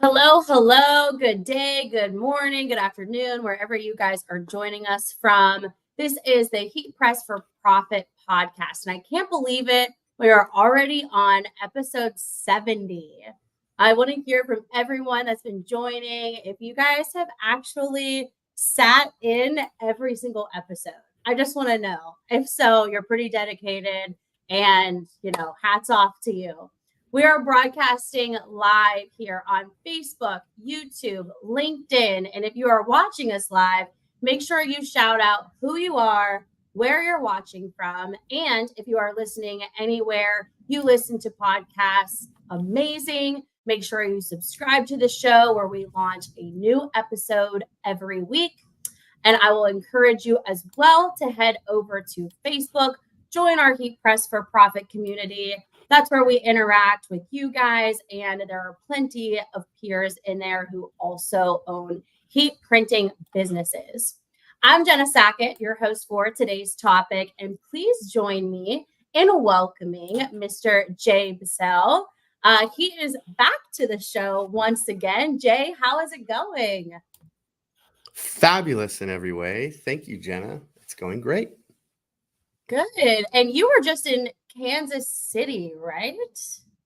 Hello. Good day, good morning, good afternoon, wherever you guys are joining us from. This is the Heat Press for Profit podcast, and I can't believe it. We are already on episode 70. I want to hear from everyone that's been joining. If you guys have actually sat in every single episode, I just want to know. If so, you're pretty dedicated, and hats off to you. We are broadcasting live here on Facebook, YouTube, LinkedIn. And if you are watching us live, make sure you shout out who you are, where you're watching from. And if you are listening anywhere you listen to podcasts, amazing. Make sure you subscribe to the show where we launch a new episode every week. And I will encourage you as well to head over to Facebook, join our Heat Press for Profit community. That's where we interact with you guys, and there are plenty of peers in there who also own heat printing businesses. I'm Jenna Sackett, your host for today's topic, and please join me in welcoming Mr. Jay Bissell. He is back to the show once again. Jay, how is it going? Fabulous in every way. Thank you, Jenna. It's going great. Good. And you were just in Kansas City, right?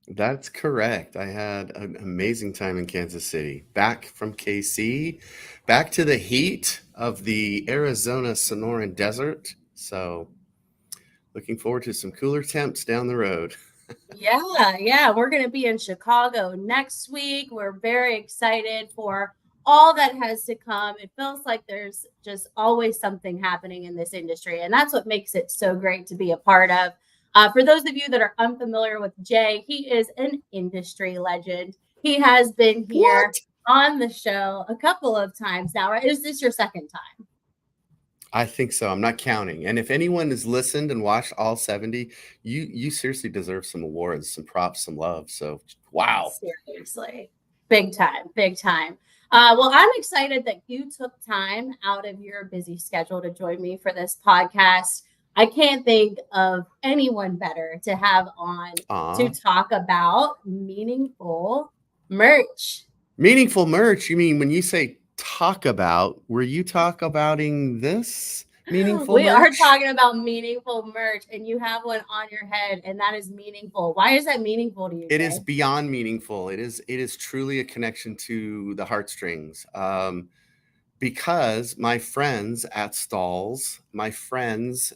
That's correct. I had an amazing time in Kansas City. Back from KC, back to the heat of the Arizona Sonoran Desert. So looking forward to some cooler temps down the road. Yeah. We're going to be in Chicago next week. We're very excited for all that has to come. It feels like there's just always something happening in this industry, and that's what makes it so great to be a part of. For those of you that are unfamiliar with Jay, he is an industry legend. He has been here on the show a couple of times now, right? Is this your second time? I think so. I'm not counting. And if anyone has listened and watched all 70, you seriously deserve some awards, some props, some love. So, wow. Seriously. Big time. Well, I'm excited that you took time out of your busy schedule to join me for this podcast. I can't think of anyone better to have on to talk about meaningful merch. Meaningful merch? You mean when you say talk about, were you abouting this meaningful We merch? are talking about meaningful merch, and you have one on your head, and that is meaningful. Why is that meaningful to you? It is beyond meaningful. It is truly a connection to the heartstrings. Because my friends at Stalls, my friends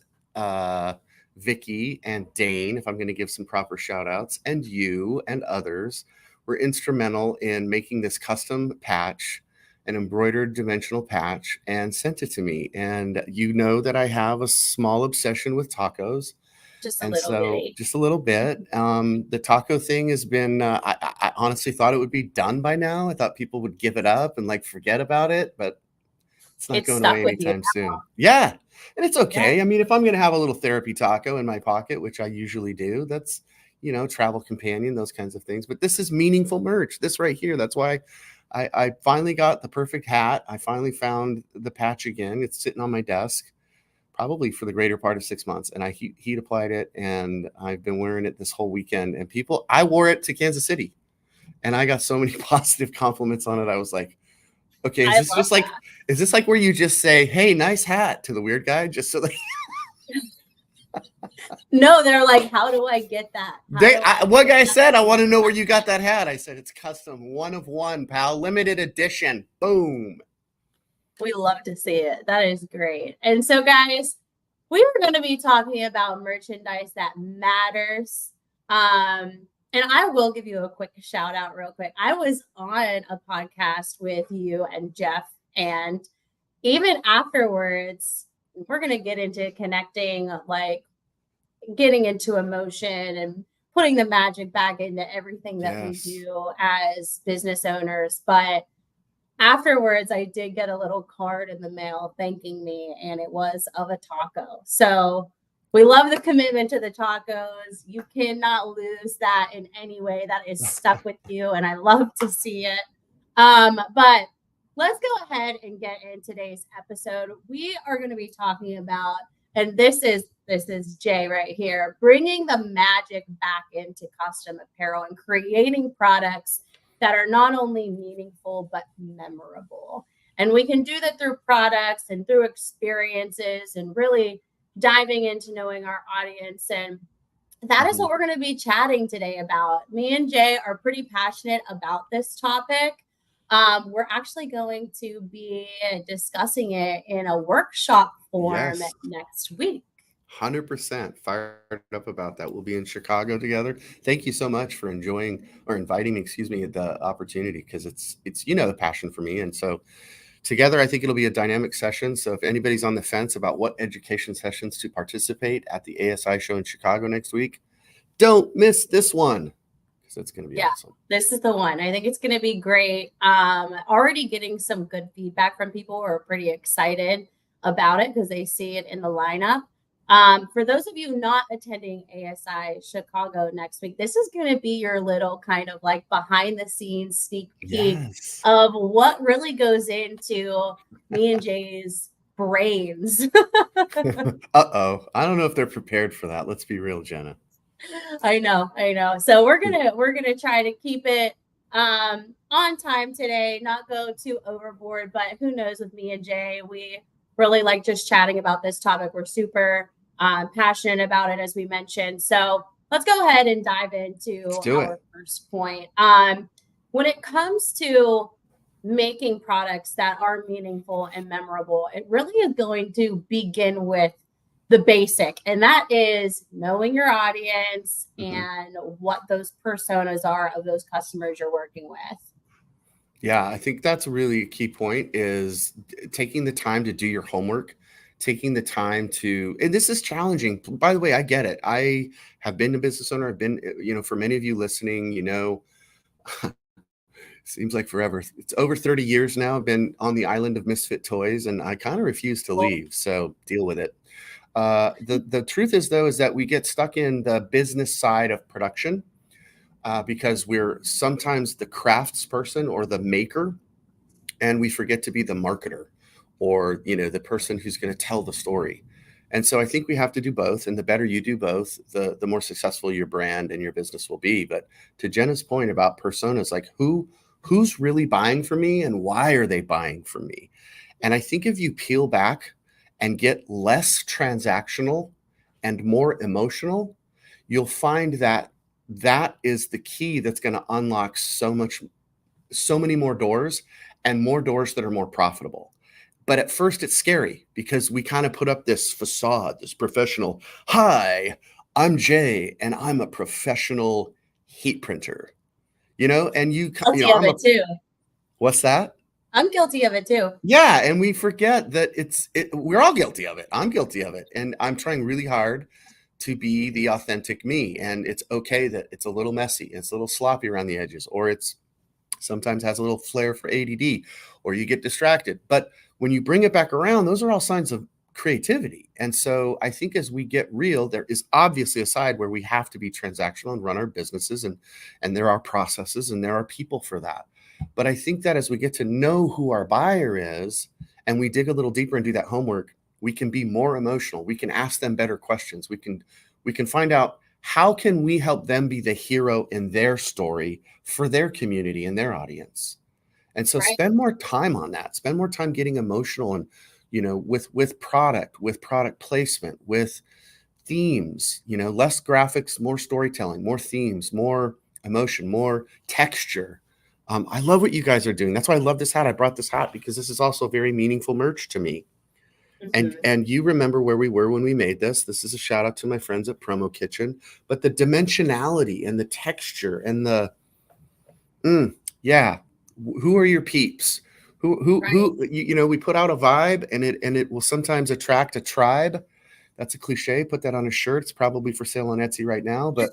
Vicky and Dane, if I'm going to give some proper shout outs, and you and others were instrumental in making this custom patch, an embroidered dimensional patch, and sent it to me. And you know that I have a small obsession with tacos. Just a little bit. The taco thing has been, I honestly thought it would be done by now. I thought people would give it up and forget about it, but it's not going away anytime soon. Yeah. And it's okay. Yeah. I mean, if I'm going to have a little therapy taco in my pocket, which I usually do, that's, travel companion, those kinds of things. But this is meaningful merch. This right here. That's why I finally got the perfect hat. I finally found the patch again. It's sitting on my desk probably for the greater part of 6 months. And I heat applied it, and I've been wearing it this whole weekend. And I wore it to Kansas City, and I got so many positive compliments on it. I was like, okay, is this like where you just say, hey, nice hat to the weird guy, just so they No, they're like, how do I get that? One guy said, I want to know where you got that hat. I said, it's custom, one of one, pal, limited edition. Boom. We love to see it. That is great. And so, guys, we were going to be talking about merchandise that matters. And I will give you a quick shout out real quick. I was on a podcast with you and Jeff, and even afterwards, we're going to get into connecting, getting into emotion and putting the magic back into everything that we do as business owners. But afterwards, I did get a little card in the mail thanking me, and it was of a taco. So we love the commitment to the tacos. You cannot lose that in any way. That is stuck with you, and I love to see it. But let's go ahead and get in today's episode. We are going to be talking about, and this is Jay right here, bringing the magic back into custom apparel and creating products that are not only meaningful, but memorable. And we can do that through products and through experiences and really diving into knowing our audience. And that is Mhm. what we're going to be chatting today about. Me and Jay are pretty passionate about this topic. We're actually going to be discussing it in a workshop form Yes. next week. 100% fired up about that. We'll be in Chicago together. Thank you so much for enjoying or inviting me, excuse me, the opportunity, because it's the passion for me. And so together, I think it'll be a dynamic session. So if anybody's on the fence about what education sessions to participate at the ASI show in Chicago next week, don't miss this one, because it's going to be awesome. This is the one. I think it's going to be great. Already getting some good feedback from people who are pretty excited about it because they see it in the lineup. For those of you not attending ASI Chicago next week, this is going to be your little kind of like behind the scenes sneak peek of what really goes into me and Jay's brains. Uh-oh. I don't know if they're prepared for that. Let's be real, Jenna. I know. So we're gonna try to keep it on time today, not go too overboard, but who knows, with me and Jay, we really like just chatting about this topic. We're super passionate about it, as we mentioned. So let's go ahead and dive into our first point. When it comes to making products that are meaningful and memorable, it really is going to begin with the basic, and that is knowing your audience and what those personas are of those customers you're working with. Yeah, I think that's a really key point, is taking the time to do your homework, taking the time to, and this is challenging. By the way, I get it. I have been a business owner. I've been, for many of you listening, seems like forever. It's over 30 years now. I've been on the island of misfit toys, and I kind of refuse to leave. So deal with it. The truth is, though, is that we get stuck in the business side of production because we're sometimes the crafts person or the maker, and we forget to be the marketer or the person who's going to tell the story. And so I think we have to do both, and the better you do both, the more successful your brand and your business will be. But to Jenna's point about personas, like who's really buying from me and why are they buying from me? And I think if you peel back and get less transactional and more emotional, you'll find that that is the key that's going to unlock so many more doors, and more doors that are more profitable. But at first it's scary because we kind of put up this facade, this professional, hi, I'm Jay and I'm a professional heat printer, and Guilty of it too. What's that? I'm guilty of it too. Yeah. And we forget that we're all guilty of it. I'm guilty of it. And I'm trying really hard to be the authentic me. And it's okay that it's a little messy. It's a little sloppy around the edges, or it's sometimes has a little flair for ADD, or you get distracted. But when you bring it back around, those are all signs of creativity. And so I think as we get real, there is obviously a side where we have to be transactional and run our businesses, and there are processes and there are people for that. But I think that as we get to know who our buyer is and we dig a little deeper and do that homework, we can be more emotional. We can ask them better questions. We can find out, how can we help them be the hero in their story for their community and their audience? And so spend more time on that. Spend more time getting emotional and, with product placement, with themes, less graphics, more storytelling, more themes, more emotion, more texture. I love what you guys are doing. That's why I love this hat. I brought this hat because this is also very meaningful merch to me. And you remember where we were when we made this. This is a shout out to my friends at Promo Kitchen. But the dimensionality and the texture and the who are your peeps? Who we put out a vibe, and it will sometimes attract a tribe. That's a cliche. Put that on a shirt. It's probably for sale on Etsy right now. But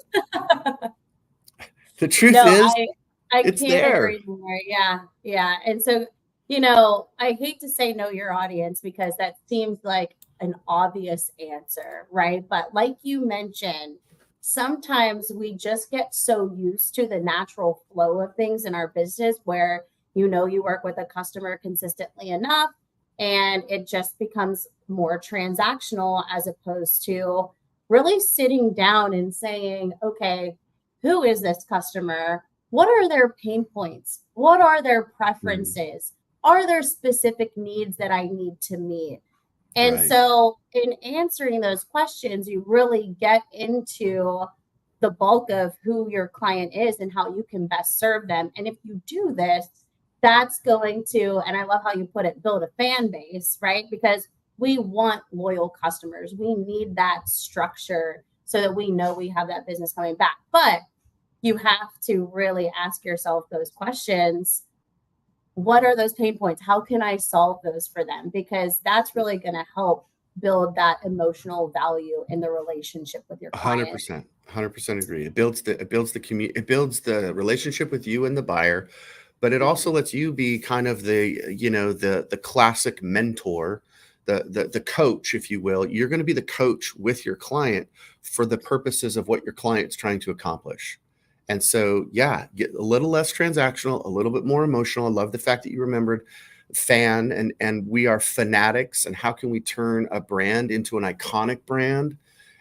the truth is, I it's can't there. agree more. Yeah. And so, I hate to say know your audience because that seems like an obvious answer, right? But like you mentioned, sometimes we just get so used to the natural flow of things in our business where, you work with a customer consistently enough and it just becomes more transactional as opposed to really sitting down and saying, okay, who is this customer? what are their pain points? What are their Mm, preferences? Are there specific needs that I need to meet? And right. so, in answering those questions, you really get into the bulk of who your client is and how you can best serve them. And if you do this, that's going to, and I love how you put it, build a fan base, right? Because we want loyal customers. We need that structure so that we know we have that business coming back. But you have to really ask yourself those questions. What are those pain points? How can I solve those for them? Because that's really going to help build that emotional value in the relationship with your client. 100%. 100% agree. It builds the relationship with you and the buyer, but it also lets you be kind of the classic mentor, the coach, if you will. You're going to be the coach with your client for the purposes of what your client's trying to accomplish. And so, yeah, get a little less transactional, a little bit more emotional. I love the fact that you remembered fan, and we are fanatics. And how can we turn a brand into an iconic brand?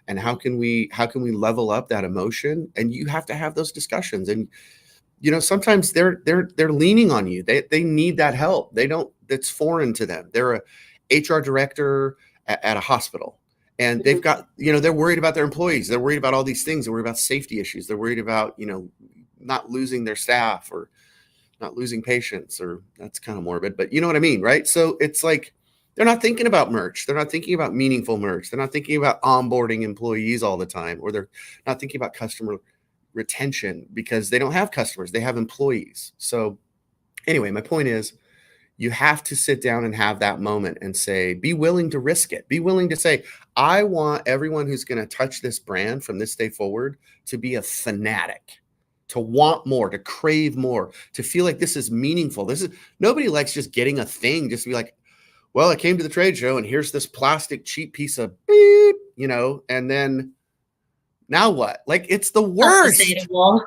And how can we level up that emotion? And you have to have those discussions. And sometimes they're leaning on you. They need that help. They don't. That's foreign to them. They're a HR director at a hospital, and they've got they're worried about their employees. They're worried about all these things. They're worried about safety issues. They're worried about not losing their staff or not losing patients, or that's kind of morbid, but you know what I mean, right? So it's like they're not thinking about merch. They're not thinking about meaningful merch. They're not thinking about onboarding employees all the time, or they're not thinking about customer retention because they don't have customers. They have employees. So anyway, my point is you have to sit down and have that moment and say, be willing to risk it. Be willing to say, I want everyone who's going to touch this brand from this day forward to be a fanatic, to want more, to crave more, to feel like this is meaningful. Nobody likes just getting a thing, just to be like, well, I came to the trade show and here's this plastic cheap piece of beep, and then now what? Like, it's the worst. Sustainable.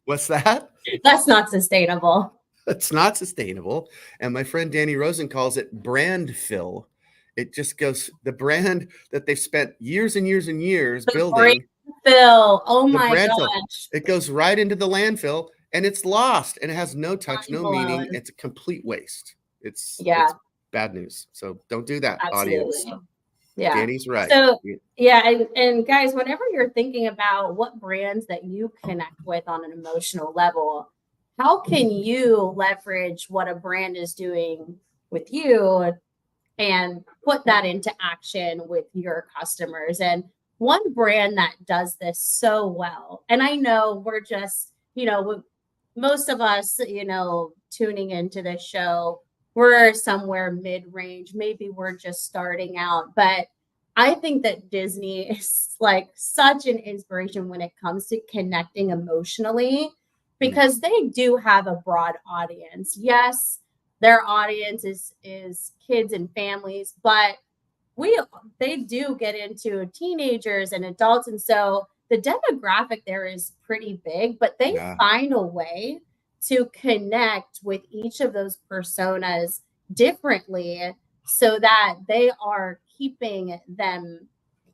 What's that? That's not sustainable. It's not sustainable. And my friend Danny Rosen calls it brand fill. It just goes, the brand that they've spent years and years and years building. Fill. Oh The my brand fill. gosh. It goes right into the landfill and it's lost and it has no touch, Mind no meaning. blown. It's a complete waste. It's bad news. So don't do that, audience. Absolutely. Yeah. Danny's right. So yeah, and guys, whenever you're thinking about what brands that you connect with on an emotional level, how can you leverage what a brand is doing with you and put that into action with your customers? And one brand that does this so well, and I know we're just, most of us, tuning into this show, we're somewhere mid-range. Maybe we're just starting out, but I think that Disney is like such an inspiration when it comes to connecting emotionally because they do have a broad audience. Yes, their audience is kids and families, but they do get into teenagers and adults, and so the demographic there is pretty big, but they find a way to connect with each of those personas differently so that they are keeping them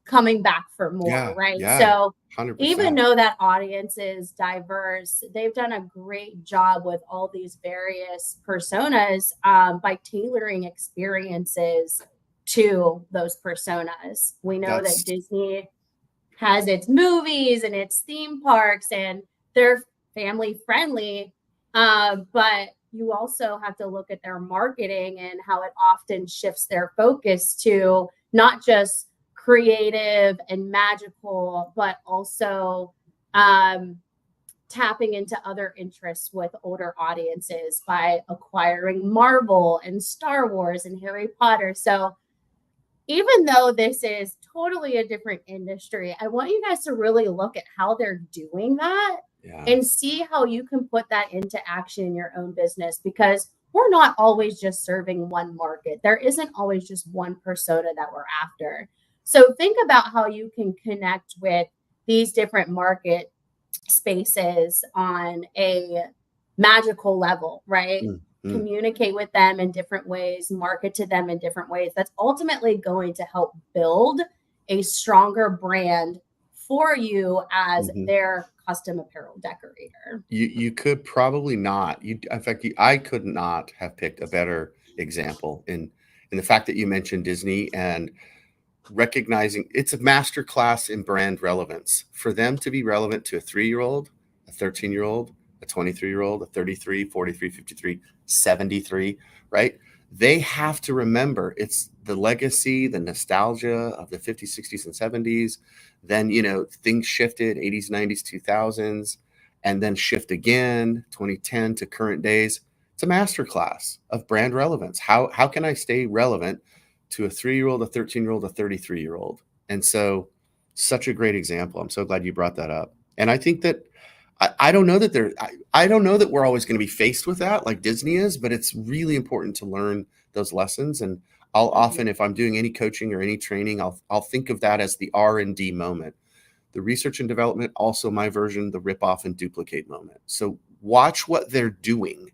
coming back for more, right? So 100%. Even though that audience is diverse, they've done a great job with all these various personas by tailoring experiences to those personas. We know that Disney has its movies and its theme parks and they're family friendly, but you also have to look at their marketing and how it often shifts their focus to not just creative and magical, but also tapping into other interests with older audiences by acquiring Marvel and Star Wars and Harry Potter. So even though this is totally a different industry, I want you guys to really look at how they're doing that and see how you can put that into action in your own business, because we're not always just serving one market. There isn't always just one persona that we're after. So think about how you can connect with these different market spaces on a magical level, right? Communicate with them in different ways, market to them in different ways. That's ultimately going to help build a stronger brand for you as their custom apparel decorator. You could probably not. In fact, I could not have picked a better example in the fact that you mentioned Disney and recognizing it's a master class in brand relevance. For them to be relevant to a 3-year-old, a 13-year-old, a 23-year-old, a 33, 43, 53, 73, right? They have to remember it's the legacy, the nostalgia of the 50s, 60s, and 70s. Then, things shifted 80s, 90s, 2000s, and then shift again 2010 to current days. It's a masterclass of brand relevance. How can I stay relevant to a 3-year-old, a 13-year-old, a 33-year-old? And so, such a great example. I'm so glad you brought that up. And I think that I don't know that I don't know that we're always going to be faced with that like Disney is, but it's really important to learn those lessons. And I'll often, if I'm doing any coaching or any training, I'll think of that as the R&D moment. The research and development, also my version, the rip off and duplicate moment. So watch what they're doing.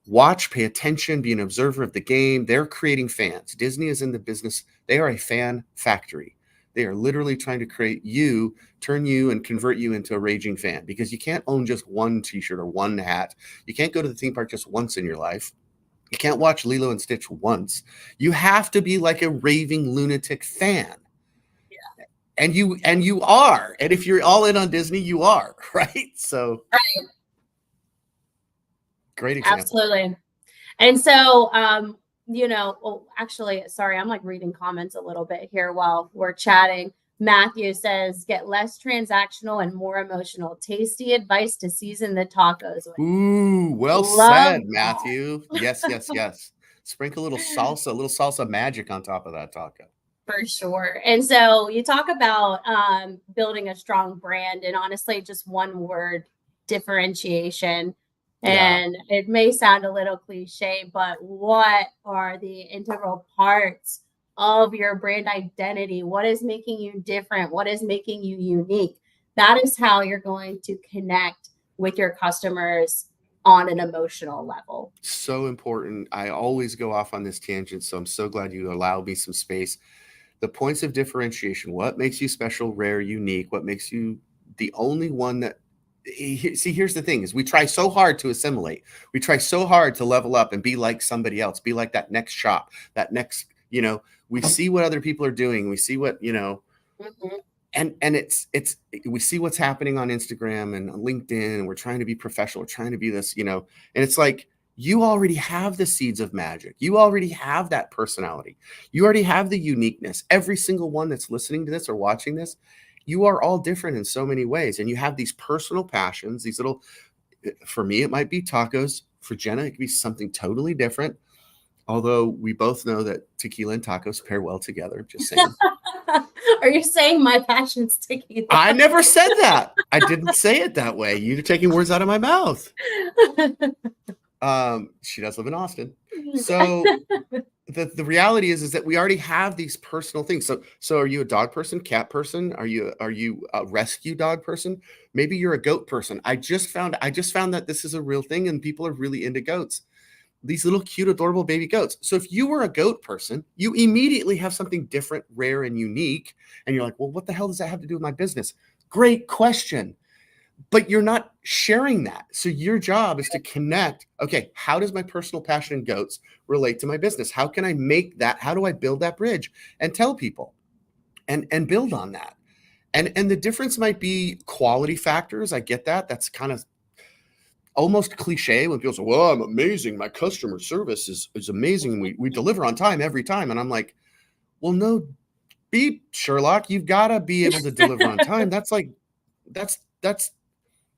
Watch, pay attention, be an observer of the game. They're creating fans. Disney is in the business. They are a fan factory. They are literally trying to create you, turn you and convert you into a raging fan, because you can't own just one t-shirt or one hat. You can't go to the theme park just once in your life. You can't watch Lilo and Stitch once. You have to be like a raving lunatic fan. Yeah. And you are. And if you're all in on Disney, you are, right? So right. Great example. Absolutely. And so actually, sorry, I'm like reading comments a little bit here while we're chatting. Matthew says, get less transactional and more emotional. Tasty advice to season the tacos with. Ooh, well said, Matthew. Yes, yes, yes. Sprinkle a little salsa magic on top of that taco. For sure. And so you talk about building a strong brand, and honestly, just one word, differentiation. And it may sound a little cliche, but what are the integral parts of your brand identity? What is making you different? What is making you unique? That is how you're going to connect with your customers on an emotional level. So important. I always go off on this tangent, so I'm so glad you allowed me some space. The points of differentiation, what makes you special, rare, unique, what makes you the only one that see, here's the thing is we try so hard to assimilate. We try so hard to level up and be like somebody else, be like that next shop, that next, we see what other people are doing. We see what, and it's we see what's happening on Instagram and on LinkedIn, and we're trying to be professional. We're trying to be this, and it's like, you already have the seeds of magic. You already have that personality. You already have the uniqueness. Every single one that's listening to this or watching this, you are all different in so many ways. And you have these personal passions, these little, for me, it might be tacos. For Jenna, it could be something totally different. Although we both know that tequila and tacos pair well together. Just saying. Are you saying my passion's tequila? I never said that. I didn't say it that way. You're taking words out of my mouth. She does live in Austin. So the reality is that we already have these personal things. So are you a dog person, cat person? Are you a rescue dog person? Maybe you're a goat person. I just found that this is a real thing, and people are really into goats. These little cute, adorable baby goats. So if you were a goat person, you immediately have something different, rare, and unique. And you're like, well, what the hell does that have to do with my business? Great question. But you're not sharing that. So your job is to connect. Okay, how does my personal passion in goats relate to my business? How can I make that? How do I build that bridge and tell people and build on that? And the difference might be quality factors. I get that. That's kind of almost cliche when people say, well, I'm amazing. My customer service is amazing. We deliver on time every time. And I'm like, well, no, beat Sherlock. You've got to be able to deliver on time. That's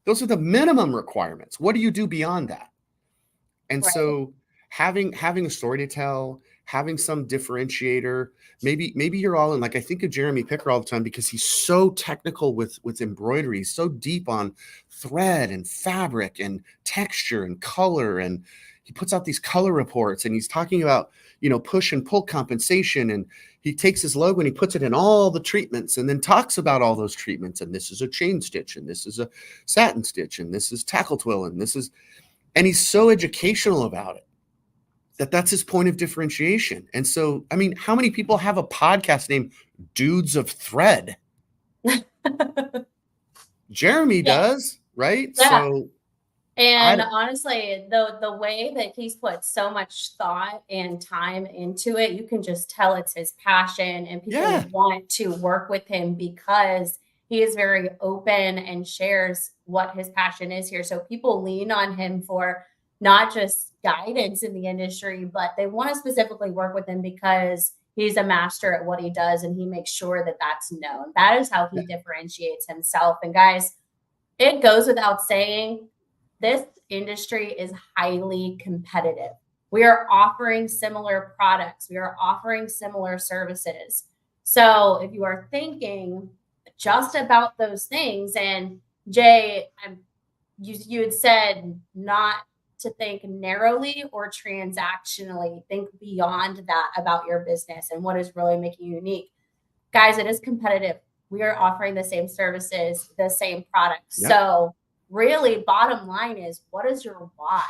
those are the minimum requirements. What do you do beyond that? And right. So having a story to tell, having some differentiator, maybe you're all in, like, I think of Jeremy Picker all the time because he's so technical with embroidery, he's so deep on thread and fabric and texture and color. And he puts out these color reports, and he's talking about, push and pull compensation. And he takes his logo and he puts it in all the treatments and then talks about all those treatments. And this is a chain stitch, and this is a satin stitch, and this is tackle twill, and he's so educational about it that's his point of differentiation. And so, I mean, how many people have a podcast named Dudes of Thread? Jeremy Yeah. does, right? Yeah. So And honestly, the way that he's put so much thought and time into it, you can just tell it's his passion, and people yeah, want to work with him because he is very open and shares what his passion is here. So people lean on him for not just guidance in the industry, but they want to specifically work with him because he's a master at what he does, and he makes sure that that's known. That is how he differentiates himself. And guys, it goes without saying, this industry is highly competitive. We are offering similar products, we are offering similar services. So if you are thinking just about those things, and Jay, you had said not to think narrowly or transactionally, think beyond that about your business and what is really making you unique. Guys, it is competitive. We are offering the same services, the same products. yep, So, really, bottom line is, what is your why?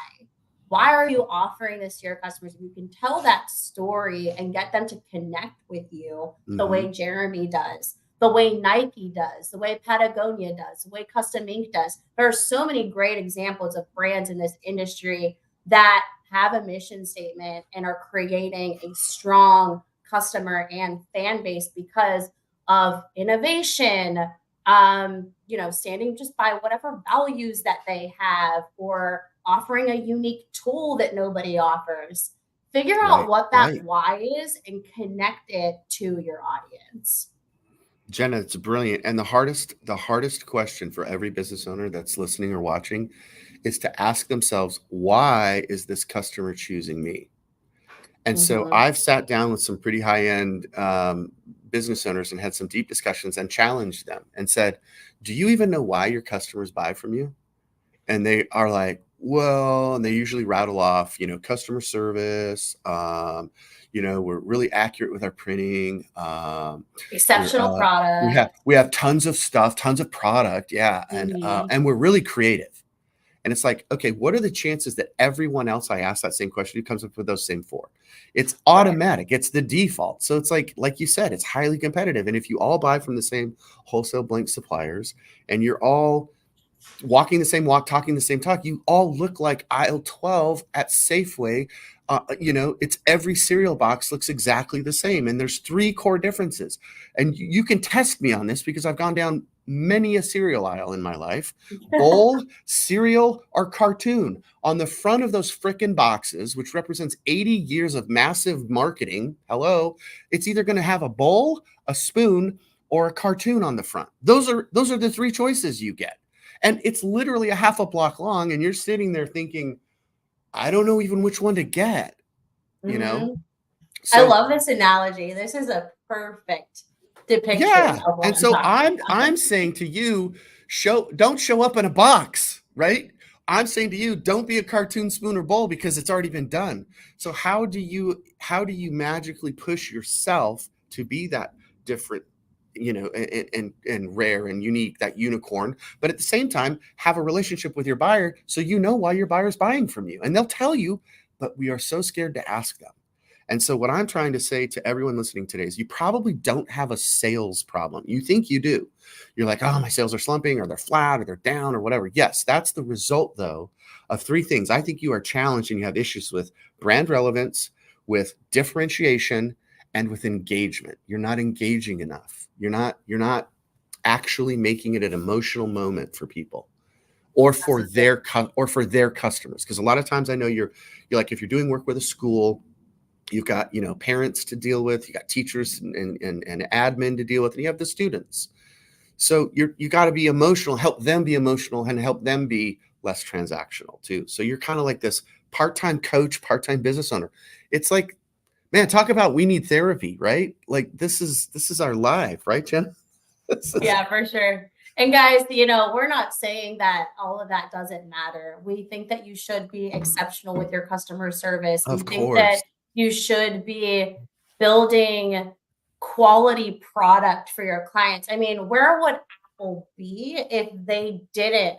Why are you offering this to your customers? If you can tell that story and get them to connect with you the mm-hmm. way Jeremy does, the way Nike does, the way Patagonia does, the way Custom Ink does. There are so many great examples of brands in this industry that have a mission statement and are creating a strong customer and fan base because of innovation, standing just by whatever values that they have, or offering a unique tool that nobody offers. Figure out Right, what that right. why is and connect it to your audience. Jenna, it's brilliant. And the hardest question for every business owner that's listening or watching is to ask themselves, why is this customer choosing me? And so Mm-hmm. I've sat down with some pretty high-end business owners and had some deep discussions and challenged them and said, do you even know why your customers buy from you? And they are like, well, and they usually rattle off, customer service, we're really accurate with our printing. We're Exceptional we product. have tons of stuff, tons of product, yeah, Mm-hmm. and we're really creative. And it's like, okay, what are the chances that everyone else I ask that same question who comes up with those same four? It's Right. automatic. It's the default. So it's like you said, it's highly competitive. And if you all buy from the same wholesale blank suppliers and you're all walking the same walk, talking the same talk, you all look like aisle 12 at Safeway. It's every cereal box looks exactly the same. And there's three core differences. And you can test me on this because I've gone down many a cereal aisle in my life. Bold, cereal, or cartoon. On the front of those frickin' boxes, which represents 80 years of massive marketing, hello, it's either going to have a bowl, a spoon, or a cartoon on the front. Those are the three choices you get. And it's literally a half a block long, and you're sitting there thinking, I don't know even which one to get, you know? Mm-hmm. I So love this analogy. This is a perfect depiction yeah. of what And I'm so talking I'm about. saying to you, don't show up in a box, right? I'm saying to you, don't be a cartoon spoon or bowl because it's already been done. So how do you magically push yourself to be that different, and rare and unique, that unicorn, but at the same time have a relationship with your buyer so you know why your buyer's buying from you. And they'll tell you, but we are so scared to ask them. And so, what I'm trying to say to everyone listening today is you probably don't have a sales problem. You think you do. You're like, oh, my sales are slumping, or they're flat, or they're down, or whatever. Yes, that's the result, though, of three things. I think you are challenged and you have issues with brand relevance, with differentiation, and with engagement. You're not engaging enough. You're not actually making it an emotional moment for people or for their customers. Because a lot of times I know you're like, if you're doing work with a school, you've got parents to deal with, you got teachers and admin to deal with, and you have the students. So you got to be emotional, help them be emotional, and help them be less transactional too. So you're kind of like this part-time coach, part-time business owner. It's like, man, talk about we need therapy, right? Like this is our life, right, Jen? Yeah, for sure. And guys, we're not saying that all of that doesn't matter. We think that you should be exceptional with your customer service. We Of think that course. you should be building quality product for your clients. I mean, where would Apple be if they didn't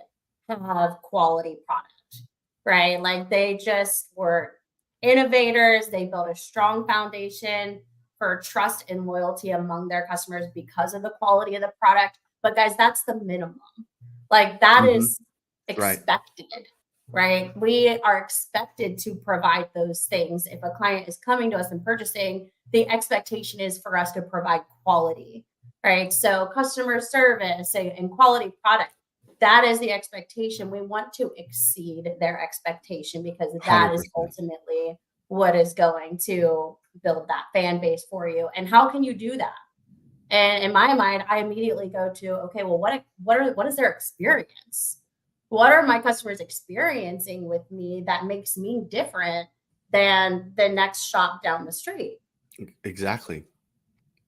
have quality product, right? Like, they just were innovators. They built a strong foundation for trust and loyalty among their customers because of the quality of the product. But guys, that's the minimum. Like that Mhm. is Right. expected, right? We are expected to provide those things. If a client is coming to us and purchasing, the expectation is for us to provide quality, right? So customer service and quality product, that is the expectation. We want to exceed their expectation because that is 100%. ultimately what is going to build that fan base for you. And how can you do that? And in my mind, I immediately go to, okay, well, what is their experience? What are my customers experiencing with me that makes me different than the next shop down the street? Exactly.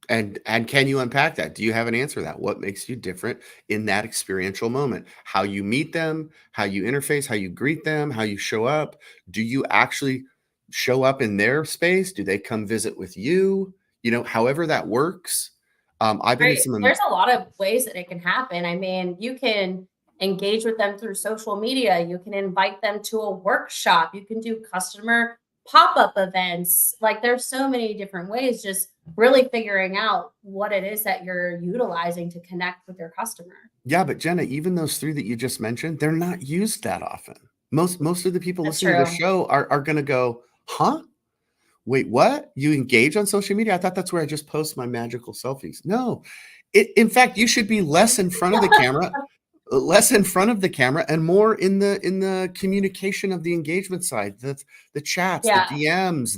And can you unpack that? Do you have an answer to that? What makes you different in that experiential moment? How you meet them, how you interface, how you greet them, how you show up? Do you actually show up in their space? Do they come visit with you? You know, however that works. I've been in Right. some There's a lot of ways that it can happen. I mean, you can engage with them through social media. You can invite them to a workshop. You can do customer pop-up events. Like there's so many different ways, just really figuring out what it is that you're utilizing to connect with your customer. Yeah, but Jenna, even those 3 that you just mentioned, they're not used that often. Most of the people That's listening to the true. show are gonna go, "Huh? Wait, what? You engage on social media? I thought that's where I just post my magical selfies." No. In fact, you should be less in front of the camera, and more in the communication of the engagement side, the chats, the Yeah. DMs,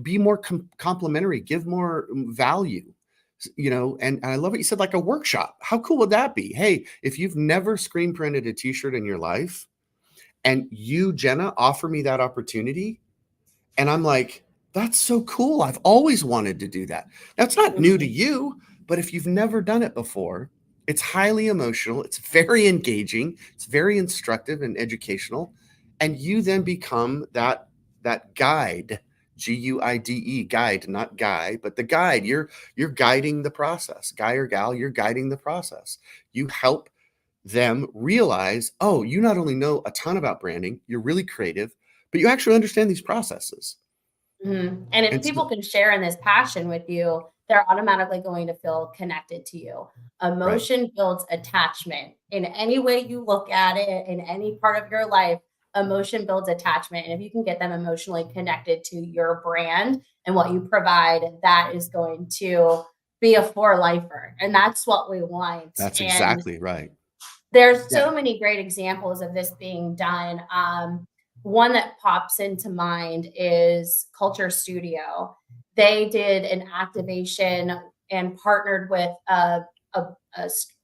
be more complimentary, give more value. And I love what you said, like a workshop. How cool would that be? Hey, if you've never screen printed a t-shirt in your life and you, Jenna, offer me that opportunity, and I'm like, that's so cool. I've always wanted to do that. That's not new to Mhm. you, but if you've never done it before, it's highly emotional. It's very engaging. It's very instructive and educational. And you then become that guide, Guide, guide, not guy, but the guide. You're guiding the process. Guy or gal, you're guiding the process. You help them realize, oh, you not only know a ton about branding, you're really creative, but you actually understand these processes. Mhm. And if And people so, can share in this passion with you, they're automatically going to feel connected to you. right. Emotion builds attachment. In any way you look at it, in any part of your life, emotion builds attachment. And if you can get them emotionally connected to your brand and what you provide, that is going to be a for lifer. And that's what we want. That's And exactly right. there's Yeah. so many great examples of this being done. One that pops into mind is Culture Studio. They did an activation and partnered with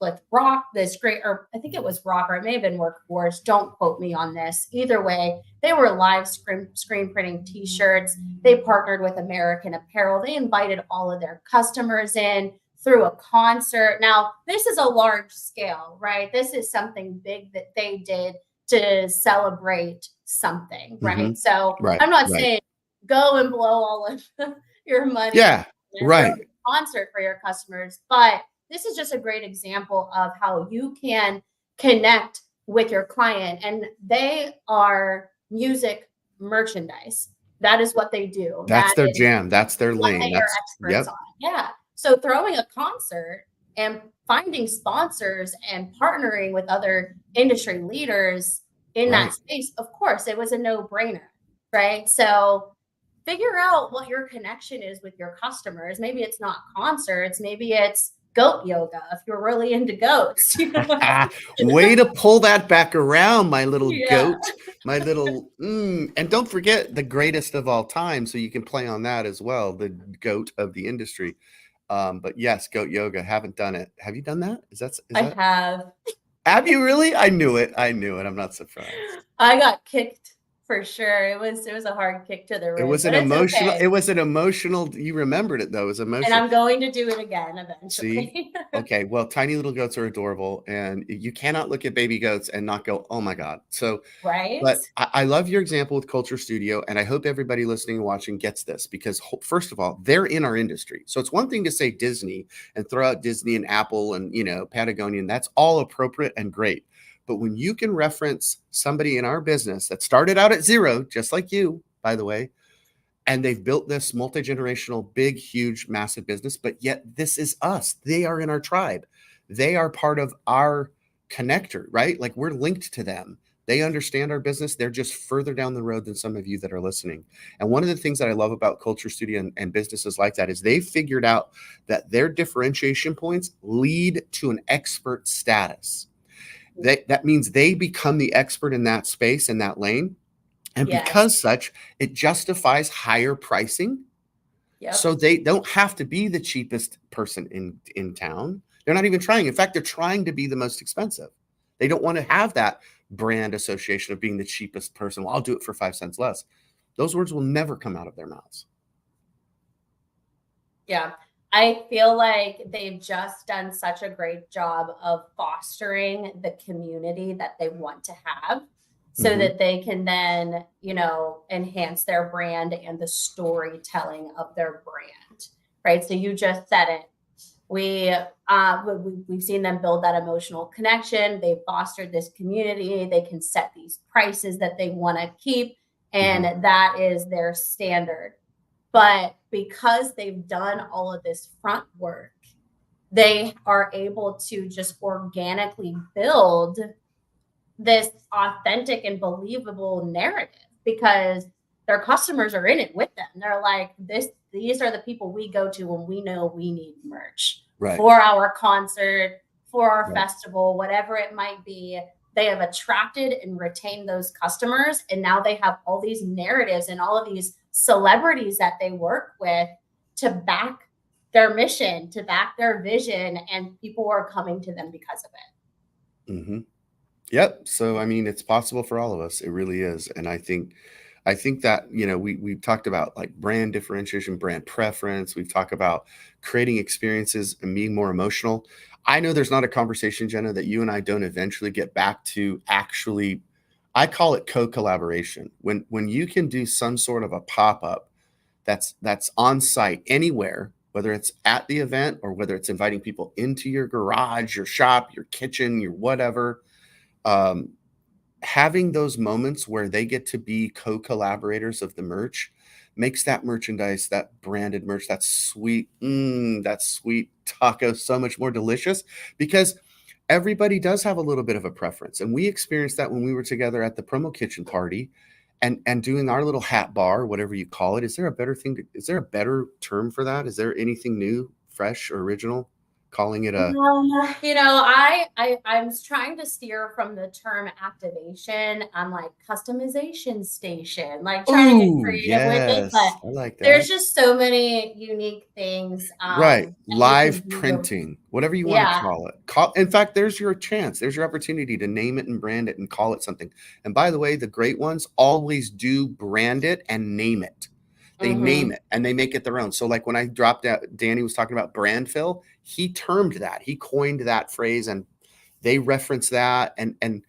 like rock, this great, or I think it was rock, or it may have been workforce. Don't quote me on this. Either way, they were live screen printing T-shirts. They partnered with American Apparel. They invited all of their customers in through a concert. Now, this is a large scale, right? This is something big that they did to celebrate something, right? Mhm. So Right, I'm not right. saying go and blow all of your money Yeah, and throw right. a concert for your customers, but this is just a great example of how you can connect with your client, and they are music merchandise. That is what they do. That's That their is jam. That's their what lane. they are That's experts yep. on. Yeah. So throwing a concert and finding sponsors and partnering with other industry leaders in that Right. space, of course, it was a no-brainer, right? So figure out what your connection is with your customers. Maybe it's not concerts, maybe it's goat yoga if you're really into goats. Way to pull that back around, my little Yeah. goat, my little and don't forget the greatest of all time, so you can play on that as well, the goat of the industry. But yes, goat yoga, haven't done it. Have you done that? Is I that have. have you really? I knew it. I knew it. I'm not surprised. I got kicked for sure. It was a hard kick to the ribs, but it's okay. It was an emotional you remembered it though, it was And emotional. I'm going to do it again See? eventually. Okay, well, tiny little goats are adorable, and you cannot look at baby goats and not go, "Oh my god." So, Right? but I love your example with Culture Studio, and I hope everybody listening and watching gets this because first of all, they're in our industry. So it's one thing to say Disney and throw out Disney and Apple and Patagonia, and that's all appropriate and great. But when you can reference somebody in our business that started out at zero, just like you, by the way, and they've built this multi-generational, big, huge, massive business, but yet this is us. They are in our tribe. They are part of our connector, right? Like we're linked to them. They understand our business. They're just further down the road than some of you that are listening. And one of the things that I love about Culture Studio and businesses like that is they figured out that their differentiation points lead to an expert status. That means they become the expert in that space, in that lane. And because such, it justifies higher pricing. So they don't have to be the cheapest person in town. They're not even trying. In fact, they're trying to be the most expensive. They don't want to have that brand association of being the cheapest person. Well, I'll do it for 5 cents less. Those words will never come out of their mouths. Yeah. I feel like they've just done such a great job of fostering the community that they want to have so that they can then, enhance their brand and the storytelling of their brand, right? So you just said it. We've seen them build that emotional connection. They've fostered this community. They can set these prices that they want to keep, and that is their standard. But because they've done all of this front work, they are able to just organically build this authentic and believable narrative because their customers are in it with them. They're like, these are the people we go to when we know we need merch for our concert, for our festival, whatever it might be. They have attracted and retained those customers. And now they have all these narratives and all of these celebrities that they work with to back their mission, to back their vision. And people are coming to them because of it. Yep. So, I mean, it's possible for all of us. It really is. And I think that, we've talked about like brand differentiation, brand preference. We've talked about creating experiences and being more emotional. I know there's not a conversation, Jenna, that you and I don't eventually get back to actually, I call it co-collaboration. When you can do some sort of a pop-up that's on site anywhere, whether it's at the event or whether it's inviting people into your garage, your shop, your kitchen, your whatever, having those moments where they get to be co-collaborators of the merch makes that merchandise, that branded merch, that sweet taco so much more delicious because everybody does have a little bit of a preference. And we experienced that when we were together at the promo kitchen party and doing our little hat bar, whatever you call it. Is there a better term for that? Is there anything new, fresh, or original? Calling it a I'm trying to steer from the term activation. I'm like customization station, like trying to get creative with it. But I like that. There's just so many unique things. Right. Live printing, whatever you want to call it. In fact, there's your chance. There's your opportunity to name it and brand it and call it something. And by the way, the great ones always do brand it and name it. They name it and they make it their own. So like when I dropped out, Danny was talking about brand fill. He termed that. He coined that phrase and they reference that. And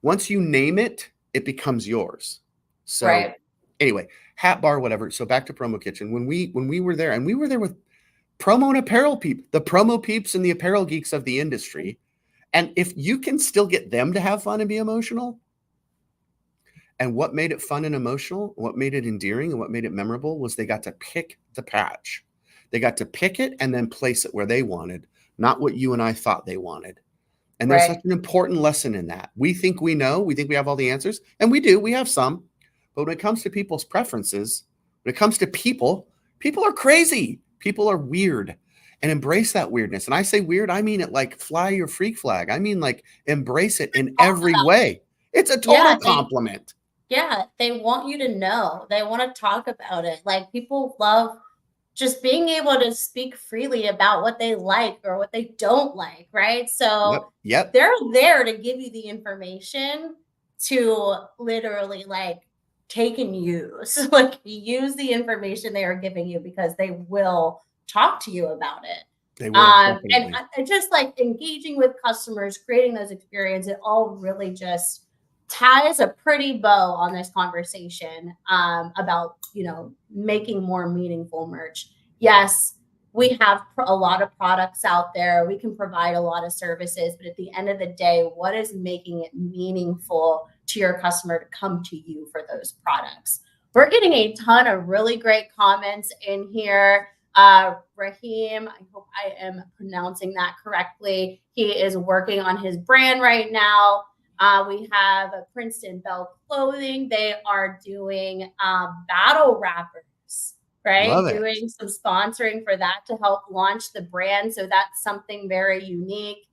once you name it, it becomes yours. So anyway, hat bar, whatever. So back to Promo Kitchen. When we were there, and we were there with promo and apparel people, the promo peeps and the apparel geeks of the industry. And if you can still get them to have fun and be emotional, and what made it fun and emotional, what made it endearing and what made it memorable was they got to pick the patch. They got to pick it and then place it where they wanted, not what you and I thought they wanted. And there's such an important lesson in that. We think we know, we think we have all the answers, and we do, we have some. But when it comes to people's preferences, when it comes to people are crazy. People are weird, and embrace that weirdness. And I say weird, I mean it like fly your freak flag. I mean like embrace it in every way. It's a total compliment. They want you to know. They want to talk about it. Like people love just being able to speak freely about what they like or what they don't like, right? So they're there to give you the information to literally like take and use, like use the information they are giving you because they will talk to you about it. They will, and just like engaging with customers, creating those experiences, it all really just ties a pretty bow on this conversation about, making more meaningful merch. Yes, we have a lot of products out there. We can provide a lot of services, but at the end of the day, what is making it meaningful to your customer to come to you for those products? We're getting a ton of really great comments in here. Raheem, I hope I am pronouncing that correctly. He is working on his brand right now. We have Princeton Bell Clothing. They are doing battle wrappers, right? Love it. Doing some sponsoring for that to help launch the brand. So that's something very unique.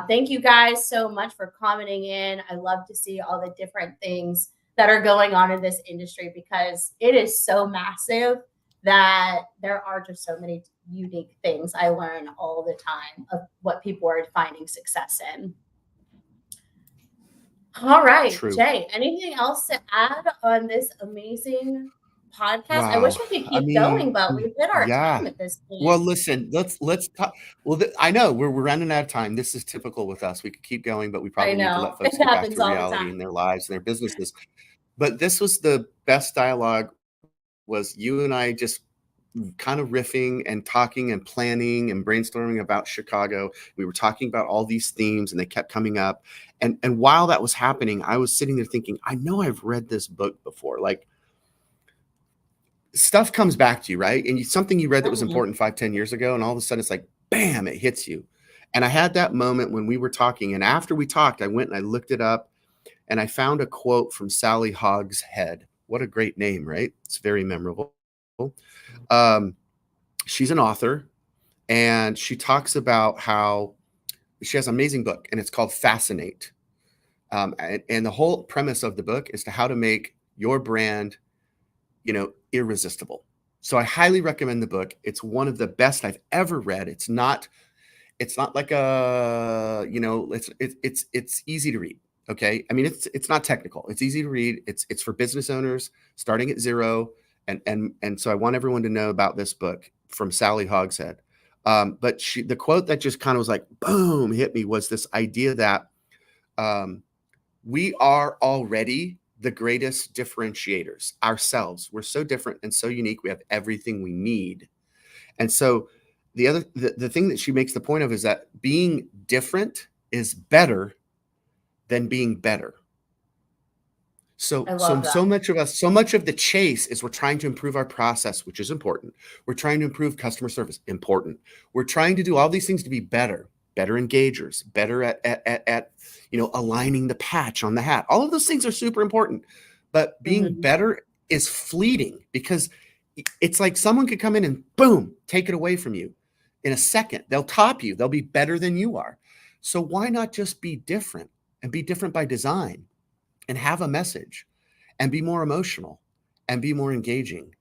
Thank you guys so much for commenting in. I love to see all the different things that are going on in this industry because it is so massive that there are just so many unique things I learn all the time of what people are finding success in. All right, True. Jay, anything else to add on this amazing podcast? I wish Wow. we could I keep mean, going, but we've hit our yeah. time at this Well, point. listen, let's talk. Well, I know we're running out of time. This is typical with us. We could keep going, but we I probably need to let know it folks get back happens to all the reality time. in their lives and their businesses. But this was the best dialogue. Was you and I just kind of riffing and talking and planning and brainstorming about Chicago. We were talking about all these themes and they kept coming up. And while that was happening, I was sitting there thinking, I know I've read this book before. Like, stuff comes back to you, right? And something you read that was Mhm. important 5, 10 years ago, and all of a sudden it's like, bam, it hits you. And I had that moment when we were talking. And after we talked, I went and I looked it up and I found a quote from Sally Hogshead. What a great name, right? It's very memorable. Um, she's an author and she talks about how she has an amazing book and it's called Fascinate. And the whole premise of the book is to how to make your brand, irresistible. So I highly recommend the book. It's one of the best I've ever read. It's not like it's easy to read. Okay. I mean, it's not technical. It's easy to read. It's for business owners starting at zero. And so I want everyone to know about this book from Sally Hogshead. But the quote that just kind of was like, boom, hit me was this idea that um, we are already the greatest differentiators ourselves. We're so different and so unique. We have everything we need. And so the thing that she makes the point of is that being different is better than being better. So I so love that. so much of us, so much of the chase is we're trying to improve our process, which is important. We're trying to improve customer service, important. We're trying to do all these things to be better engagers, better at aligning the patch on the hat. All of those things are super important. But being Mhm. better is fleeting because it's like someone could come in and boom, take it away from you in a second. They'll top you. They'll be better than you are. So why not just be different and be different by design and have a message and be more emotional and be more engaging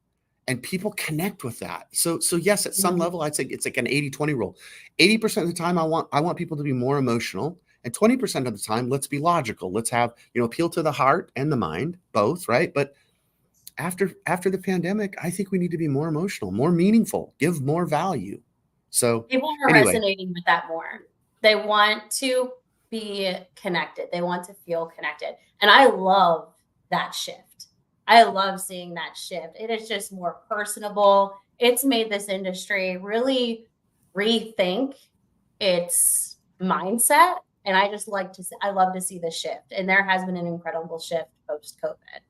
and people connect with that. So yes, at some Mhm. level, I'd say it's like an 80-20 rule. 80% of the time, I want people to be more emotional. And 20% of the time, let's be logical. Let's have, appeal to the heart and the mind, both, right? But after the pandemic, I think we need to be more emotional, more meaningful, give more value. So People are anyway, resonating with that more. They want to be connected. They want to feel connected. And I love that shift. I love seeing that shift. It is just more personable. It's made this industry really rethink its mindset. And I just like to see, I love to see the shift. And there has been an incredible shift post COVID.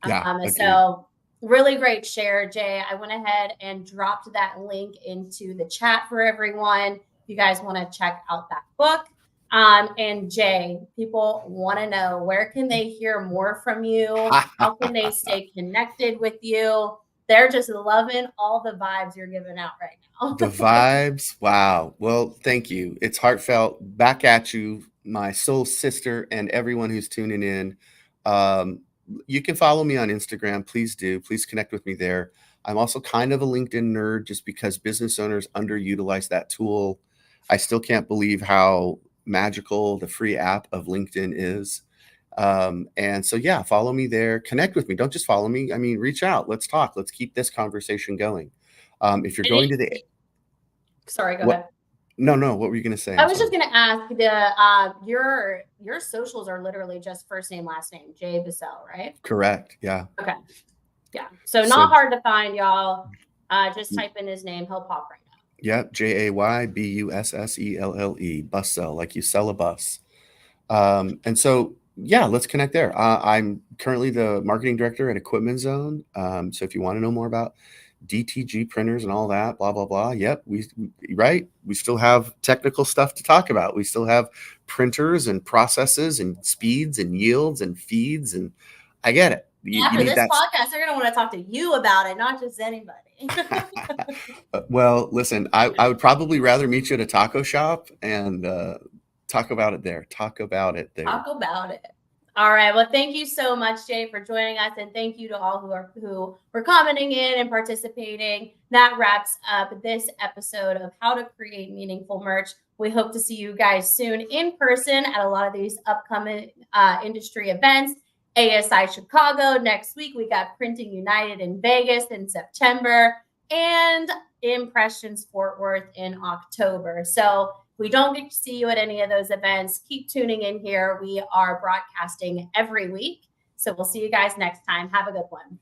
yeah, agreed. So really great share, Jay. I went ahead and dropped that link into the chat for everyone. If you guys want to check out that book. And Jay, people want to know where can they hear more from you? How can they stay connected with you? They're just loving all the vibes you're giving out right now. The vibes. Wow. Well, thank you. It's heartfelt. Back at you, my soul sister, and everyone who's tuning in. Um, you can follow me on Instagram. Please do. Please connect with me there. I'm also kind of a LinkedIn nerd just because business owners underutilize that tool. I still can't believe how magical the free app of LinkedIn is. And so, yeah, follow me there. Connect with me. Don't just follow me. I mean, reach out. Let's talk. Let's keep this conversation going. If you're going to the Sorry, go what? ahead. No, no. What were you gonna say? I I'm was just sorry. gonna ask your socials are literally just first name last name Jay Bissell, right? Correct. Yeah. Okay, yeah. So not So, hard to find, y'all. Just type in his name; he'll pop right up. yeah, JAYBUSSELLE, bus sell, like you sell a bus. And so, yeah, let's connect there. I'm currently the marketing director at Equipment Zone. So if you want to know more about DTG printers and all that, blah, blah, blah. Yep. Right. We still have technical stuff to talk about. We still have printers and processes and speeds and yields and feeds. And I get it. After this podcast, they're going to want to talk to you about it, not just anybody. Well, listen, I would probably rather meet you at a taco shop and talk about it there. Talk about it there. Talk about it. All right. Well, thank you so much, Jay, for joining us, and thank you to all who were commenting in and participating. That wraps up this episode of How to Create Meaningful Merch. We hope to see you guys soon in person at a lot of these upcoming industry events. ASI Chicago next week. We got Printing United in Vegas in September, and Impressions Fort Worth in October. So we don't get to see you at any of those events, keep tuning in here. We are broadcasting every week. So we'll see you guys next time. Have a good one.